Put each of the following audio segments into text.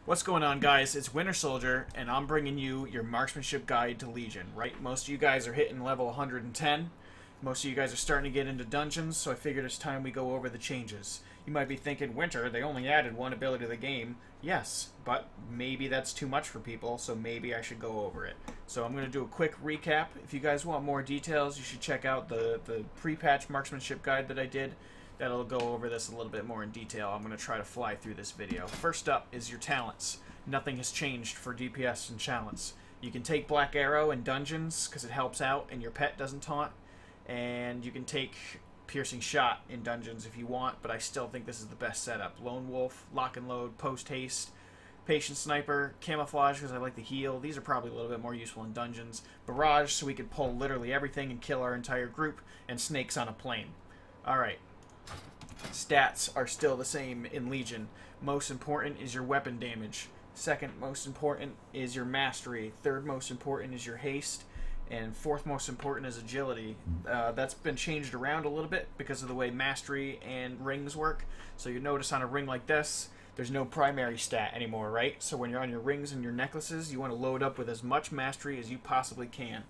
What's going on, guys? It's Winter Soldier, and I'm bringing you your marksmanship guide to Legion, right? Most of you guys are hitting level 110. Most of you guys are starting to get into dungeons, so I figured it's time we go over the changes. You might be thinking, Winter, they only added one ability to the game. Yes, but maybe that's too much for people, so maybe I should go over it. So I'm going to do a quick recap. If you guys want more details, you should check out the pre-patch marksmanship guide that I did. That'll go over this a little bit more in detail. I'm going to try to fly through this video. First up is your talents. Nothing has changed for DPS and talents. You can take Black Arrow in dungeons because it helps out and your pet doesn't taunt. And you can take Piercing Shot in dungeons if you want, but I still think this is the best setup. Lone Wolf, Lock and Load, Post Haste, Patient Sniper, Camouflage because I like the heal. These are probably a little bit more useful in dungeons. Barrage so we could pull literally everything and kill our entire group. And Snakes on a Plane. Alright. Stats are still the same in Legion. Most important is your weapon damage. Second most important is your mastery. Third most important is your haste. And fourth most important is agility. That's been changed around a little bit because of the way mastery and rings work. So you notice on a ring like this, there's no primary stat anymore, right? So when you're on your rings and your necklaces, you want to load up with as much mastery as you possibly can.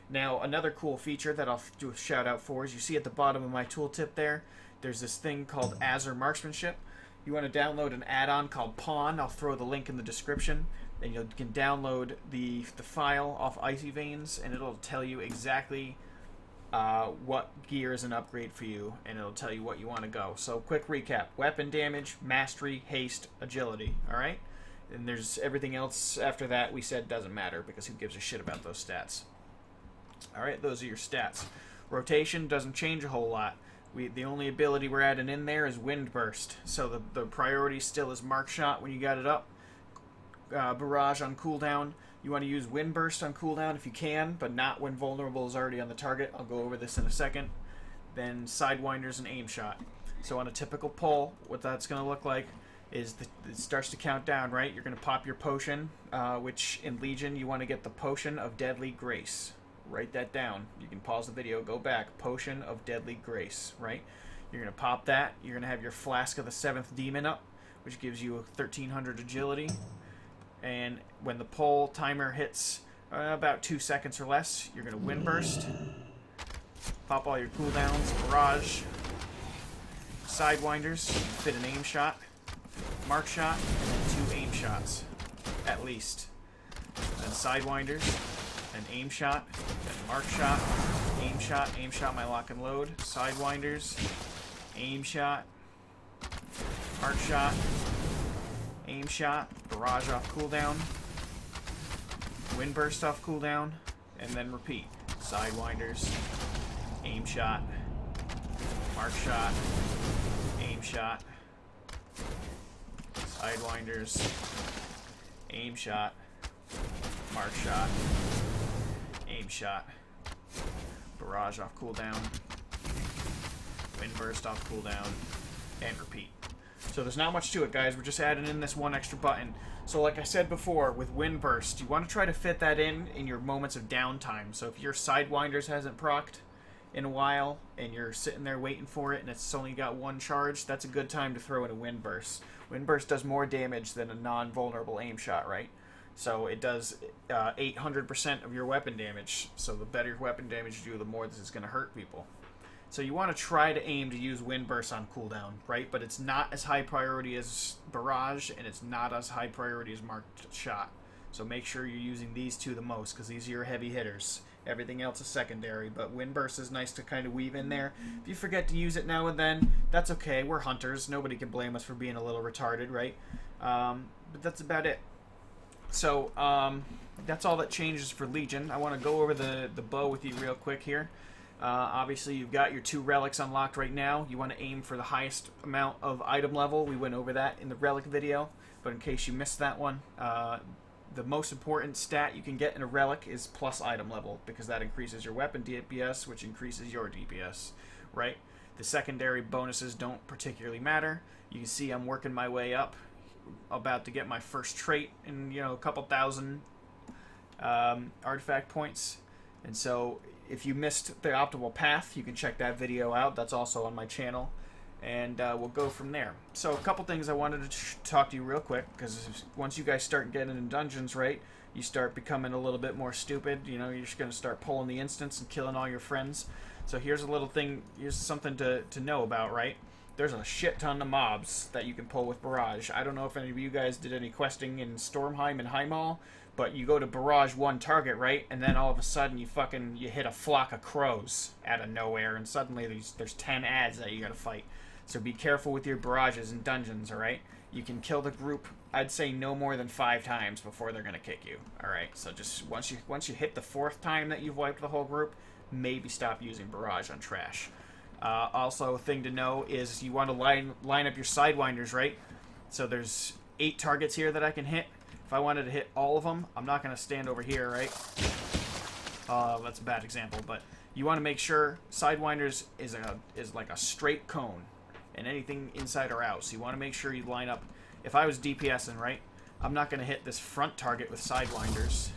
Now, another cool feature that I'll do a shout out for is you see at the bottom of my tooltip there's this thing called Azure Marksmanship. You want to download an add-on called Pawn. I'll throw the link in the description. And you can download the file off Icy Veins, and it'll tell you exactly what gear is an upgrade for you, and it'll tell you what you want to go. So, quick recap. Weapon damage, mastery, haste, agility. Alright? And there's everything else after that we said doesn't matter, because who gives a shit about those stats. Alright, those are your stats. Rotation doesn't change a whole lot. The only ability we're adding in there is Windburst. So the priority still is Mark Shot when you got it up. Barrage on cooldown. You want to use Windburst on cooldown if you can, but not when vulnerable is already on the target. I'll go over this in a second. Then Sidewinders and Aim Shot. So on a typical pull, what that's going to look like is it starts to count down, right? You're going to pop your potion, which in Legion you want to get the Potion of Deadly Grace. Write that down. You can pause the video, go back. Potion of Deadly Grace, right? You're going to pop that. You're going to have your Flask of the 7th Demon up, which gives you 1300 agility. And when the pull timer hits about 2 seconds or less, you're going to Windburst. Pop all your cooldowns. Barrage. Sidewinders. Fit an Aim Shot. Mark Shot. And then 2 Aim Shots. At least. Then Sidewinders. Then Aim Shot. Then Mark Shot. Aim Shot. Aim Shot my Lock and Load. Sidewinders. Aim Shot. Mark Shot. Aim Shot, Barrage off cooldown, Windburst off cooldown, and then repeat. Sidewinders, Aim Shot, Mark Shot, Aim Shot, Sidewinders, Aim Shot, Mark Shot, Aim Shot, Barrage off cooldown, Windburst off cooldown, and repeat. So there's not much to it, guys. We're just adding in this one extra button. So like I said before, with Windburst, you want to try to fit that in your moments of downtime. So if your Sidewinders hasn't procced in a while, and you're sitting there waiting for it, and it's only got one charge, that's a good time to throw in a Windburst. Windburst does more damage than a non-vulnerable Aim Shot, right? So it does 800% of your weapon damage. So the better your weapon damage you do, the more this is going to hurt people. So you want to try to aim to use Windburst on cooldown, right? But it's not as high priority as Barrage, and it's not as high priority as Marked Shot. So make sure you're using these two the most, because these are your heavy hitters. Everything else is secondary, but Windburst is nice to kind of weave in there. If you forget to use it now and then, that's okay. We're hunters. Nobody can blame us for being a little retarded, right? But that's about it. So that's all that changes for Legion. I want to go over the bow with you real quick here. Obviously, you've got your 2 relics unlocked right now. You want to aim for the highest amount of item level. We went over that in the relic video, but in case you missed that one, the most important stat you can get in a relic is plus item level, because that increases your weapon DPS, which increases your DPS, right? The secondary bonuses don't particularly matter. You can see I'm working my way up, about to get my first trait in, a couple thousand artifact points. And so if you missed the optimal path, you can check that video out. That's also on my channel. and we'll go from there. So a couple things I wanted to talk to you real quick, because once you guys start getting in dungeons, right, you start becoming a little bit more stupid. You know, you're just going to start pulling the instance and killing all your friends. So here's a little thing, here's something to know about, right? There's a shit ton of mobs that you can pull with Barrage. I don't know if any of you guys did any questing in Stormheim and Heimall, but you go to Barrage one target, right? And then all of a sudden you hit a flock of crows out of nowhere, and suddenly there's 10 ads that you gotta fight. So be careful with your barrages in dungeons, alright? You can kill the group, I'd say no more than 5 times before they're gonna kick you. Alright, so just once you hit the 4th time that you've wiped the whole group, maybe stop using barrage on trash. Also, a thing to know is you want to line up your sidewinders, right? So there's 8 targets here that I can hit. If I wanted to hit all of them, I'm not going to stand over here, right? That's a bad example, but you want to make sure sidewinders is like a straight cone, and anything inside or out. So you want to make sure you line up. If I was DPSing, right, I'm not going to hit this front target with sidewinders,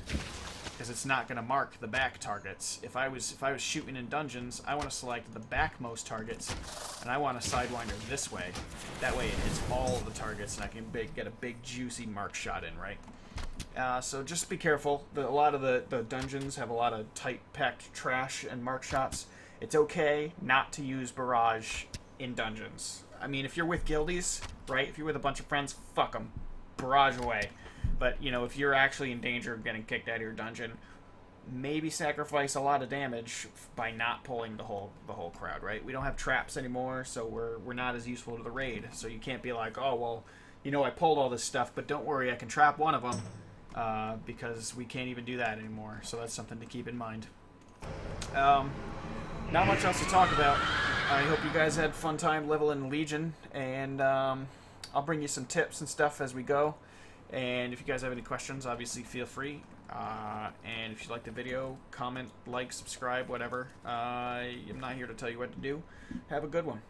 because it's not going to mark the back targets. If I was shooting in dungeons, I want to select the backmost targets, and I want a sidewinder this way. That way it hits all of the targets, and I can get a big juicy mark shot in, right? So just be careful. A lot of the dungeons have a lot of tight-packed trash and mark shots. It's okay not to use barrage in dungeons. I mean, if you're with guildies, right? If you're with a bunch of friends, fuck them. Barrage away. But, you know, if you're actually in danger of getting kicked out of your dungeon, maybe sacrifice a lot of damage by not pulling the whole crowd, right? We don't have traps anymore, so we're not as useful to the raid. So you can't be like, oh, well, you know, I pulled all this stuff, but don't worry, I can trap one of them, because we can't even do that anymore. So that's something to keep in mind. Not much else to talk about. I hope you guys had a fun time leveling Legion, and I'll bring you some tips and stuff as we go. And if you guys have any questions, obviously feel free. And if you like the video, comment, like, subscribe, whatever. I'm not here to tell you what to do. Have a good one.